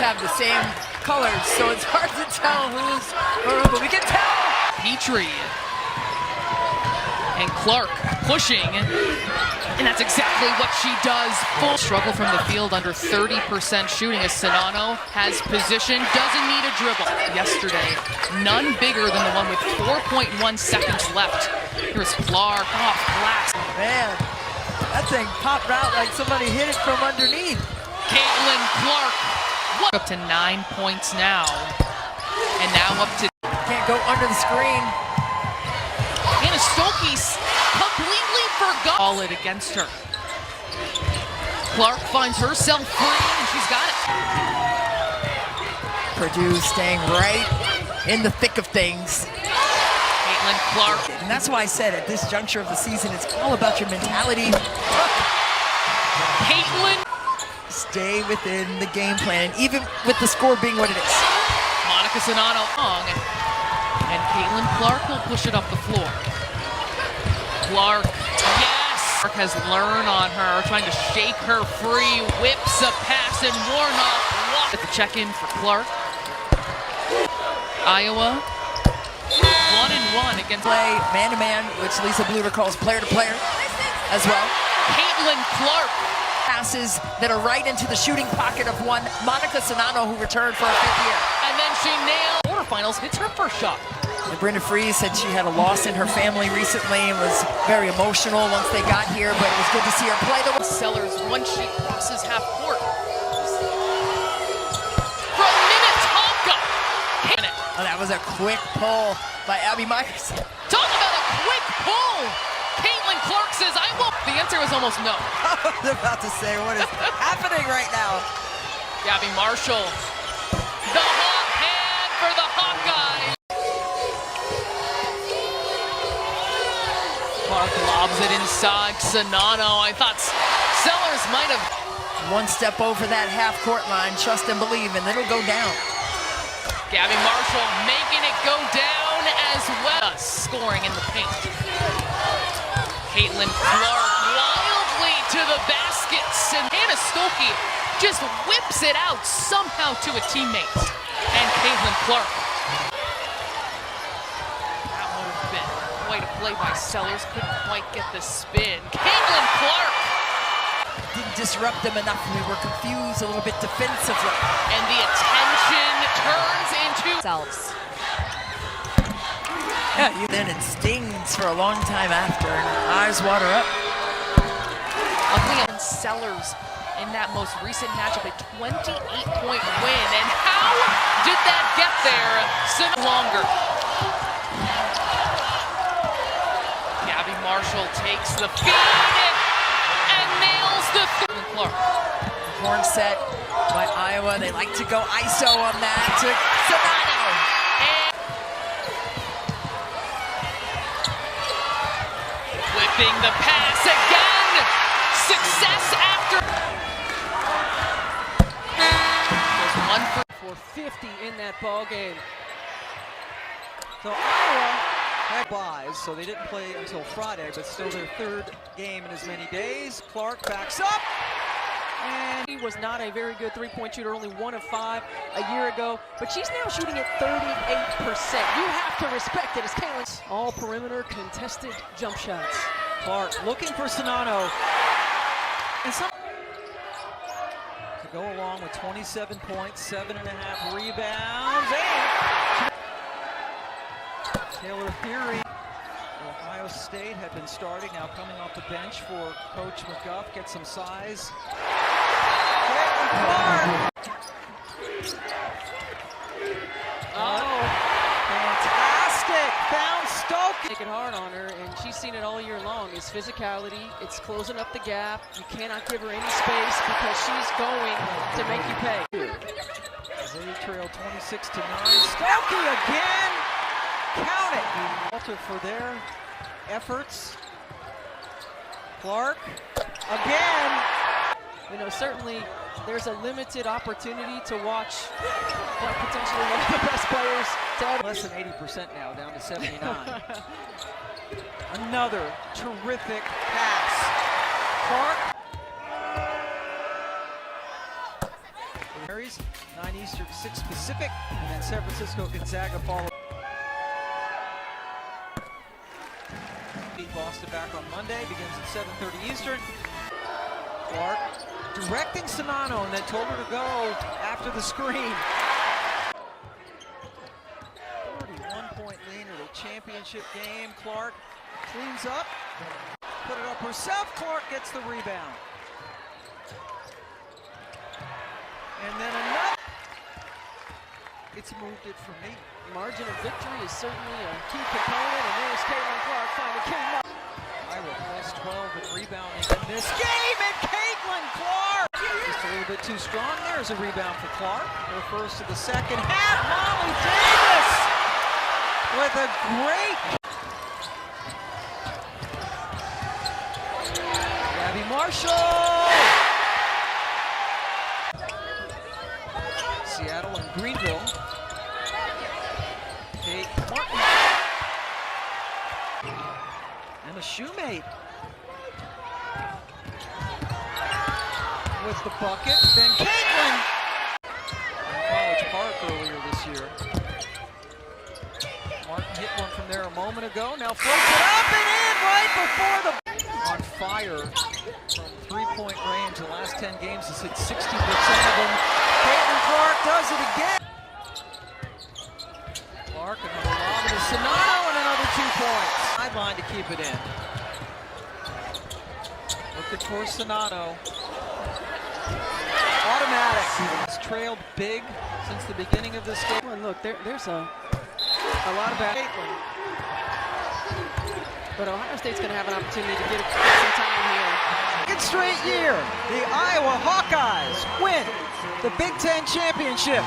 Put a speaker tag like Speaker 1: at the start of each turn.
Speaker 1: have the same colors, so it's hard to tell who's who, but we can tell.
Speaker 2: Petrie and Clark pushing, and that's exactly what she does. Full struggle from the field, under 30% shooting as Czinano has position, doesn't need a dribble. Yesterday, none bigger than the one with 4.1 seconds left. Here's Clark off glass.
Speaker 1: Man, that thing popped out like somebody hit it from underneath.
Speaker 2: Caitlin Clark, up to 9 points now, and now up to.
Speaker 1: Can't go under the screen.
Speaker 2: Anna Stokes completely forgot all it against her. Clark finds herself free, and she's got it.
Speaker 1: Purdue staying right in the thick of things.
Speaker 2: Caitlin Clark.
Speaker 1: And that's why I said at this juncture of the season, it's all about your mentality.
Speaker 2: Caitlin.
Speaker 1: Stay within the game plan, even with the score being what it is.
Speaker 2: Monica Czinano long, and Caitlin Clark will push it up the floor. Clark, yes! Clark has learned on her, trying to shake her free, whips a pass, and Warnock at the check-in for Clark. Iowa, 1-1 against
Speaker 1: play man-to-man, which Lisa Bluder calls player-to-player as well.
Speaker 2: Caitlin Clark.
Speaker 1: Passes that are right into the shooting pocket of one Monica Czinano, who returned for a 5th year.
Speaker 2: And then she nailed quarterfinals, hits her first shot.
Speaker 1: And Brenda Frese said she had a loss in her family recently and was very emotional once they got here, but it was good to see her play.
Speaker 2: Sellers, once she crosses half court. From Minnetonka.
Speaker 1: Oh, that was a quick pull by Abby Myers.
Speaker 2: Talk about a quick pull. Caitlin Clark says, I won't. The answer was almost no.
Speaker 1: I was about to say, what is happening right now?
Speaker 2: Gabby Marshall. The hot hand for the Hawkeyes. Clark lobs it inside Czinano. I thought Sellers might have.
Speaker 1: One step over that half-court line, trust and believe, and it'll go down.
Speaker 2: Gabby Marshall making it go down as well. Scoring in the paint. Caitlin Clark wildly to the baskets, and Anna Stokes just whips it out somehow to a teammate. And Caitlin Clark. That would have been quite a play by Sellers, couldn't quite get the spin. Caitlin Clark.
Speaker 1: Didn't disrupt them enough, and we were confused a little bit defensively.
Speaker 2: And the attention turns into
Speaker 1: selves. Yeah, then it stings for a long time after, and eyes water up.
Speaker 2: Luckily, Sellers in that most recent matchup, a 28-point win. And how did that get there? So longer. Gabby Marshall takes the feed and nails the Clark.
Speaker 1: Horn set by Iowa. They like to go ISO on that to Czinano.
Speaker 2: Whipping the pass again. Success after. There's 1
Speaker 3: for 50 in that ball game. So Iowa had buys, so they didn't play until Friday, but still their 3rd game in as many days. Clark backs up.
Speaker 4: And he was not a very good three-point shooter, only 1 of 5 a year ago, but she's now shooting at 38%. You have to respect it as Caitlin. All perimeter contested jump shots.
Speaker 3: Clark looking for Czinano. And some to go along with 27 points, 7.5 rebounds, and Taylor Theory. Ohio State had been starting, now coming off the bench for Coach McGuff, get some size. Clark.
Speaker 4: Oh,
Speaker 3: fantastic! Found Stokes.
Speaker 4: Make it hard on her, and she's seen it all year long. It's physicality, it's closing up the gap. You cannot give her any space because she's going to make you pay.
Speaker 3: They trail 26-9. Stokes again. Count it. Walter for their efforts. Clark again.
Speaker 4: You know, certainly there's a limited opportunity to watch potentially one of the best players to ever.
Speaker 3: Less than 80% now, down to 79. Another terrific pass. Clark. Jays, 9 Eastern, 6 Pacific, and then San Francisco Gonzaga follow. Beat Boston back on Monday, begins at 7:30 Eastern. Clark directing Czinano and then told her to go after the screen. 41-point lead in a championship game. Clark cleans up, put it up herself. Clark gets the rebound. And then another. It's moved it for me.
Speaker 4: Margin of victory is certainly a key component, and there's Caitlin Clark finding King.
Speaker 3: Iowa plus 12 in rebounding in this game, and Caitlin Clark! Just a little bit too strong. There's a rebound for Clark. Her first of the second half. Molly Davis with a great. Gabby Marshall! Seattle and Greenville. Kate Martin. And a shoemate. With the bucket. Then Caitlin. College Park earlier this year. Martin hit one from there a moment ago. Now floats it up and in right before the. On fire from three-point range. The last 10 games has hit 60% of them. Caitlin Clark does it again. Clark, another lob to Czinano, and another 2 points. Sideline to keep it in. Looking for Czinano. Automatic. It's trailed big since the beginning of this game.
Speaker 4: And look, there's a lot of bad.
Speaker 3: Caitlin.
Speaker 4: But Ohio State's going to have an opportunity to get some time here.
Speaker 3: Second straight year, the Iowa Hawkeyes win the Big Ten championship.